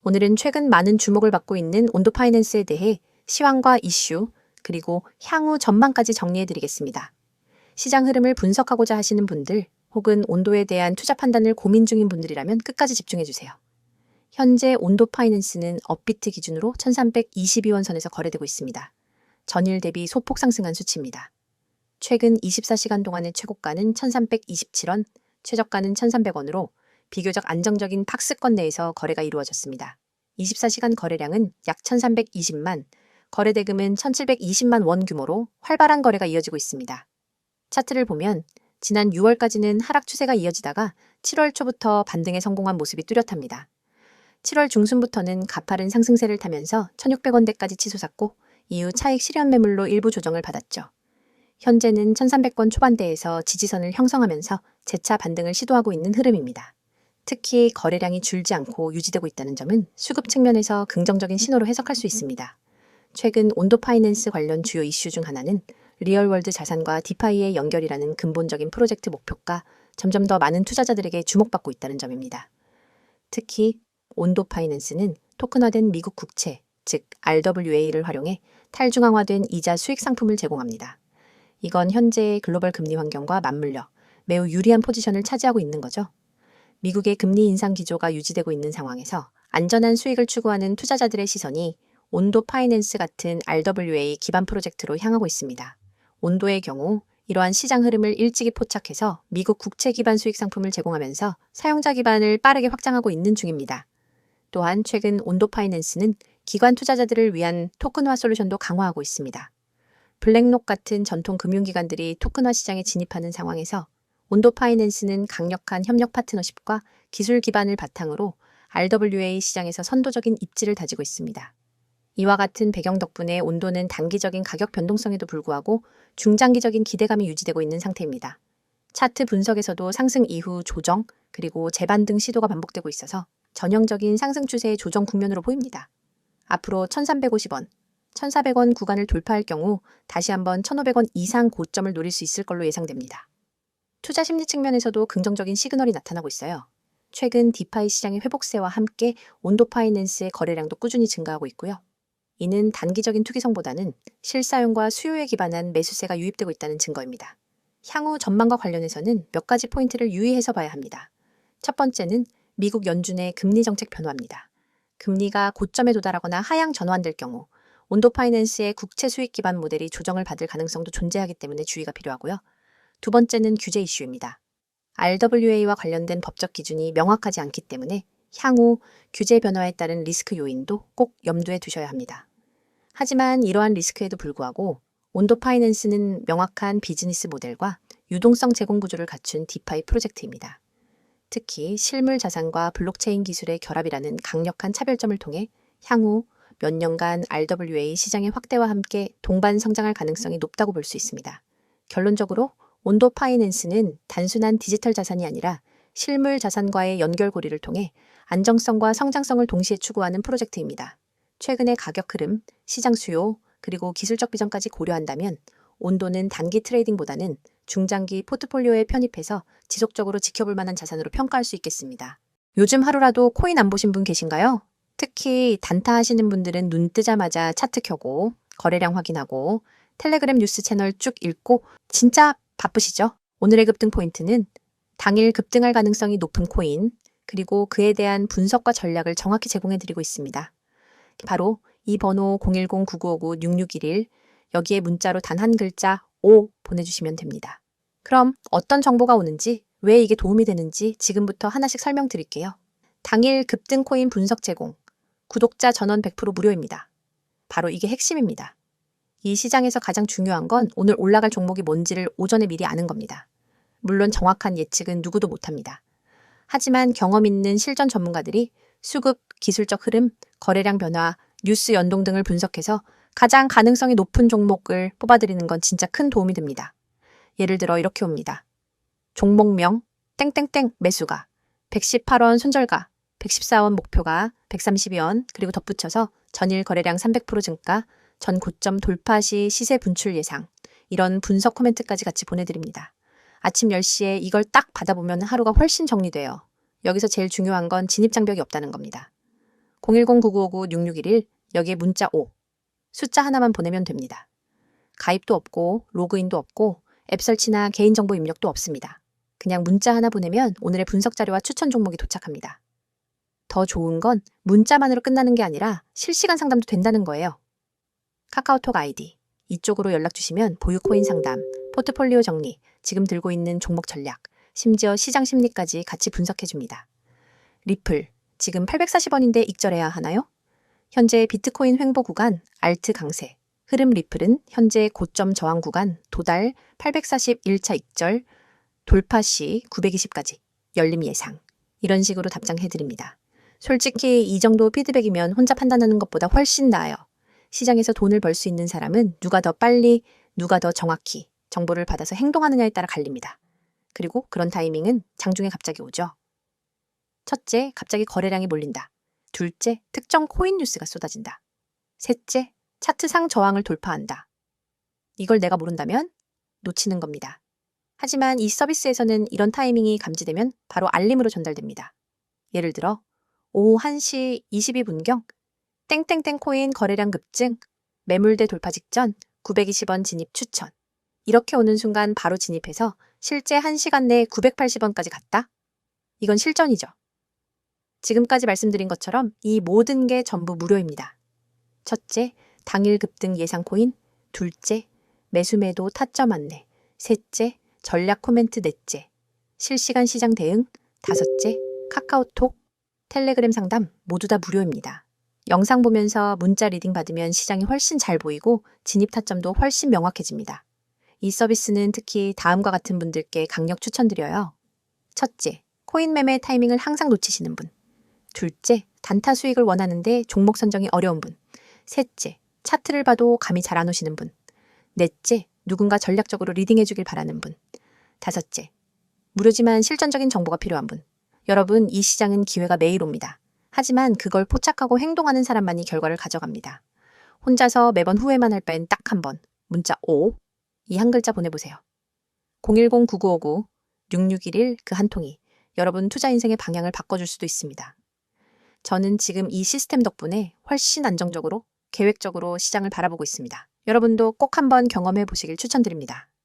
오늘은 최근 많은 주목을 받고 있는 온도 파이낸스에 대해 시황과 이슈, 그리고 향후 전망까지 정리해드리겠습니다. 시장 흐름을 분석하고자 하시는 분들, 혹은 온도에 대한 투자 판단을 고민 중인 분들이라면 끝까지 집중해주세요. 현재 온도 파이낸스는 업비트 기준으로 1322원 선에서 거래되고 있습니다. 전일 대비 소폭 상승한 수치입니다. 최근 24시간 동안의 최고가는 1327원, 최저가는 1300원으로 비교적 안정적인 박스권 내에서 거래가 이루어졌습니다. 24시간 거래량은 약 1320만, 거래 대금은 1720만 원 규모로 활발한 거래가 이어지고 있습니다. 차트를 보면 지난 6월까지는 하락 추세가 이어지다가 7월 초부터 반등에 성공한 모습이 뚜렷합니다. 7월 중순부터는 가파른 상승세를 타면서 1600원대까지 치솟았고 이후 차익 실현 매물로 일부 조정을 받았죠. 현재는 1300원 초반대에서 지지선을 형성하면서 재차 반등을 시도하고 있는 흐름입니다. 특히 거래량이 줄지 않고 유지되고 있다는 점은 수급 측면에서 긍정적인 신호로 해석할 수 있습니다. 최근 온도 파이낸스 관련 주요 이슈 중 하나는 리얼월드 자산과 디파이의 연결이라는 근본적인 프로젝트 목표가 점점 더 많은 투자자들에게 주목받고 있다는 점입니다. 특히 온도 파이낸스는 토큰화된 미국 국채, 즉 RWA를 활용해 탈중앙화된 이자 수익 상품을 제공합니다. 이건 현재의 글로벌 금리 환경과 맞물려 매우 유리한 포지션을 차지하고 있는 거죠. 미국의 금리 인상 기조가 유지되고 있는 상황에서 안전한 수익을 추구하는 투자자들의 시선이 온도 파이낸스 같은 RWA 기반 프로젝트로 향하고 있습니다. 온도의 경우 이러한 시장 흐름을 일찍이 포착해서 미국 국채 기반 수익 상품을 제공하면서 사용자 기반을 빠르게 확장하고 있는 중입니다. 또한 최근 온도 파이낸스는 기관 투자자들을 위한 토큰화 솔루션도 강화하고 있습니다. 블랙록 같은 전통 금융기관들이 토큰화 시장에 진입하는 상황에서 온도 파이낸스는 강력한 협력 파트너십과 기술 기반을 바탕으로 RWA 시장에서 선도적인 입지를 다지고 있습니다. 이와 같은 배경 덕분에 온도는 단기적인 가격 변동성에도 불구하고 중장기적인 기대감이 유지되고 있는 상태입니다. 차트 분석에서도 상승 이후 조정, 그리고 재반등 시도가 반복되고 있어서 전형적인 상승 추세의 조정 국면으로 보입니다. 앞으로 1350원, 1400원 구간을 돌파할 경우 다시 한번 1500원 이상 고점을 노릴 수 있을 걸로 예상됩니다. 투자 심리 측면에서도 긍정적인 시그널이 나타나고 있어요. 최근 디파이 시장의 회복세와 함께 온도 파이낸스의 거래량도 꾸준히 증가하고 있고요. 이는 단기적인 투기성보다는 실사용과 수요에 기반한 매수세가 유입되고 있다는 증거입니다. 향후 전망과 관련해서는 몇 가지 포인트를 유의해서 봐야 합니다. 첫 번째는 미국 연준의 금리 정책 변화입니다. 금리가 고점에 도달하거나 하향 전환될 경우 온도 파이낸스의 국채 수익 기반 모델이 조정을 받을 가능성도 존재하기 때문에 주의가 필요하고요. 두 번째는 규제 이슈입니다. RWA와 관련된 법적 기준이 명확하지 않기 때문에 향후 규제 변화에 따른 리스크 요인도 꼭 염두에 두셔야 합니다. 하지만 이러한 리스크에도 불구하고 온도 파이낸스는 명확한 비즈니스 모델과 유동성 제공 구조를 갖춘 디파이 프로젝트입니다. 특히 실물 자산과 블록체인 기술의 결합이라는 강력한 차별점을 통해 향후 몇 년간 RWA 시장의 확대와 함께 동반 성장할 가능성이 높다고 볼 수 있습니다. 결론적으로 온도 파이낸스는 단순한 디지털 자산이 아니라 실물 자산과의 연결고리를 통해 안정성과 성장성을 동시에 추구하는 프로젝트입니다. 최근의 가격 흐름, 시장 수요, 그리고 기술적 비전까지 고려한다면 온도는 단기 트레이딩보다는 중장기 포트폴리오에 편입해서 지속적으로 지켜볼 만한 자산으로 평가할 수 있겠습니다. 요즘 하루라도 코인 안 보신 분 계신가요? 특히 단타 하시는 분들은 눈 뜨자마자 차트 켜고 거래량 확인하고 텔레그램 뉴스 채널 쭉 읽고 진짜 바쁘시죠? 오늘의 급등 포인트는 당일 급등할 가능성이 높은 코인, 그리고 그에 대한 분석과 전략을 정확히 제공해드리고 있습니다. 바로 이 번호 010-9959-6611, 여기에 문자로 단 한 글자 O 보내주시면 됩니다. 그럼 어떤 정보가 오는지, 왜 이게 도움이 되는지 지금부터 하나씩 설명드릴게요. 당일 급등 코인 분석 제공, 구독자 전원 100% 무료입니다. 바로 이게 핵심입니다. 이 시장에서 가장 중요한 건 오늘 올라갈 종목이 뭔지를 오전에 미리 아는 겁니다. 물론 정확한 예측은 누구도 못합니다. 하지만 경험 있는 실전 전문가들이 수급, 기술적 흐름, 거래량 변화, 뉴스 연동 등을 분석해서 가장 가능성이 높은 종목을 뽑아드리는 건 진짜 큰 도움이 됩니다. 예를 들어 이렇게 옵니다. 종목명, 땡땡땡 매수가, 118원 손절가, 114원 목표가, 132원, 그리고 덧붙여서 전일 거래량 300% 증가, 전 고점 돌파 시 시세 분출 예상, 이런 분석 코멘트까지 같이 보내드립니다. 아침 10시에 이걸 딱 받아보면 하루가 훨씬 정리돼요. 여기서 제일 중요한 건 진입장벽이 없다는 겁니다. 010-9959-6611 여기에 문자 5, 숫자 하나만 보내면 됩니다. 가입도 없고 로그인도 없고 앱 설치나 개인정보 입력도 없습니다. 그냥 문자 하나 보내면 오늘의 분석 자료와 추천 종목이 도착합니다. 더 좋은 건 문자만으로 끝나는 게 아니라 실시간 상담도 된다는 거예요. 카카오톡 아이디, 이쪽으로 연락 주시면 보유 코인 상담, 포트폴리오 정리, 지금 들고 있는 종목 전략, 심지어 시장 심리까지 같이 분석해 줍니다. 리플, 지금 840원인데 익절해야 하나요? 현재 비트코인 횡보 구간, 알트 강세, 흐름 리플은 현재 고점 저항 구간, 도달 841차 익절, 돌파 시 920까지, 열림 예상. 이런 식으로 답장해드립니다. 솔직히 이 정도 피드백이면 혼자 판단하는 것보다 훨씬 나아요. 시장에서 돈을 벌 수 있는 사람은 누가 더 빨리, 누가 더 정확히 정보를 받아서 행동하느냐에 따라 갈립니다. 그리고 그런 타이밍은 장중에 갑자기 오죠. 첫째, 갑자기 거래량이 몰린다. 둘째, 특정 코인 뉴스가 쏟아진다. 셋째, 차트상 저항을 돌파한다. 이걸 내가 모른다면 놓치는 겁니다. 하지만 이 서비스에서는 이런 타이밍이 감지되면 바로 알림으로 전달됩니다. 예를 들어 오후 1시 22분경 땡땡땡 코인 거래량 급증, 매물대 돌파 직전 920원 진입 추천. 이렇게 오는 순간 바로 진입해서 실제 1시간 내에 980원까지 갔다? 이건 실전이죠. 지금까지 말씀드린 것처럼 이 모든 게 전부 무료입니다. 첫째, 당일 급등 예상 코인. 둘째, 매수 매도 타점 안내. 셋째, 전략 코멘트 넷째, 실시간 시장 대응. 다섯째, 카카오톡, 텔레그램 상담 모두 다 무료입니다. 영상 보면서 문자 리딩 받으면 시장이 훨씬 잘 보이고 진입 타점도 훨씬 명확해집니다. 이 서비스는 특히 다음과 같은 분들께 강력 추천드려요. 첫째, 코인 매매 타이밍을 항상 놓치시는 분. 둘째, 단타 수익을 원하는데 종목 선정이 어려운 분. 셋째, 차트를 봐도 감이 잘 안 오시는 분. 넷째, 누군가 전략적으로 리딩해주길 바라는 분. 다섯째, 무료지만 실전적인 정보가 필요한 분. 여러분, 이 시장은 기회가 매일 옵니다. 하지만 그걸 포착하고 행동하는 사람만이 결과를 가져갑니다. 혼자서 매번 후회만 할 바엔 딱 한 번, 문자 5, 이 한 글자 보내보세요. 010-9959-6611 그 한 통이 여러분 투자 인생의 방향을 바꿔줄 수도 있습니다. 저는 지금 이 시스템 덕분에 훨씬 안정적으로, 계획적으로 시장을 바라보고 있습니다. 여러분도 꼭 한번 경험해 보시길 추천드립니다.